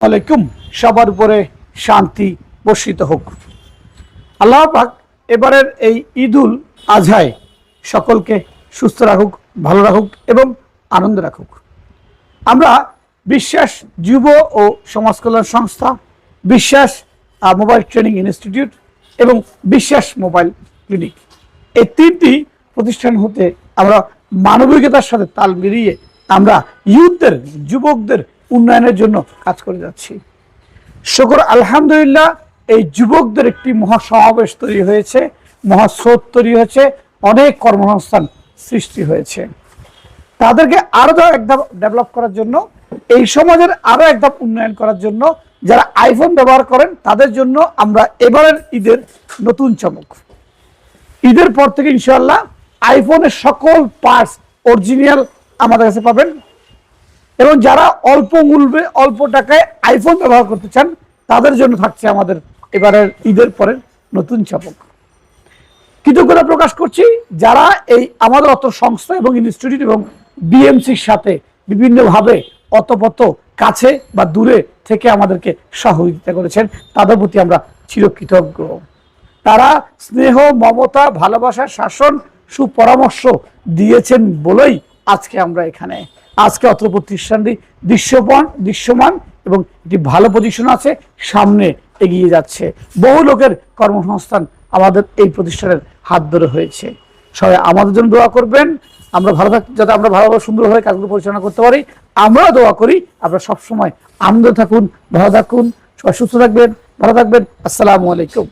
আলাইকুম সবার উপরে শান্তি বর্ষিত হোক। আল্লাহ পাক এবারের এই ঈদুল আজহায় সকলকে সুস্থ রাখুক, ভালো রাখুক এবং আনন্দ রাখুক। আমরা বিশ্বাস যুব ও সমাজ কল্যাণ সংস্থা, বিশ্বাস মোবাইল ট্রেনিং ইনস্টিটিউট এবং বিশ্বাস মোবাইল ক্লিনিক, এই তিনটি প্রতিষ্ঠান হতে আমরা মানবিকতার সাথে তাল মিলিয়ে আমরা ইউথদের, যুবকদের উন্নয়নের জন্য কাজ করে যাচ্ছি। শুকর আলহামদুলিল্লাহ, এই যুবকদের একটি মহাসমাবেশ তৈরি হয়েছে, মহাস্রোত তৈরি হয়েছে, অনেক কর্মসংস্থান সৃষ্টি হয়েছে। তাদেরকে আরো একদম ডেভেলপ করার জন্য, এই সমাজের আরো একদম উন্নয়ন করার জন্য যারা আইফোন ব্যবহার করেন তাদের জন্য আমরা এবারের ঈদের নতুন চমক, ঈদের পর থেকে ইনশাআল্লাহ আইফোনের সকল পার্টস অরিজিনাল আমাদের কাছে পাবেন। এবং যারা অল্প মূল্যে অল্প টাকায় আইফোন ব্যবহার করতে চান তাদের জন্য থাকছে আমাদের এবারের ঈদের পরের নতুন চমক। কৃতজ্ঞতা প্রকাশ করছি যারা এই আমাদের অত সংস্থা এবং ইনস্টিটিউট এবং বিএমসির সাথে বিভিন্নভাবে অতপত কাছে বা দূরে থেকে আমাদেরকে সহযোগিতা করেছেন, তাদের প্রতি আমরা চিরকৃতজ্ঞ। তারা স্নেহ, মমতা, ভালোবাসা, শাসন, সুপরামর্শ দিয়েছেন বলেই আজকে আমরা এখানে। আজকে অত্র প্রতিষ্ঠানটি দৃশ্যমান এবং একটি ভালো পজিশন আছে, সামনে এগিয়ে যাচ্ছে। বহু লোকের কর্মসংস্থান আমাদের এই প্রতিষ্ঠানের হাত ধরে হয়েছে। সবাই আমাদের জন্য দোয়া করবেন, আমরা ভালো থাকতে, যাতে আমরা ভালোভাবে সুন্দরভাবে কাজগুলো পরিচালনা করতে পারি। আমরাও দোয়া করি আপনারা সবসময় আনন্দ থাকুন, ভালো থাকুন, সবাই সুস্থ থাকবেন, ভালো থাকবেন। আসসালামু আলাইকুম।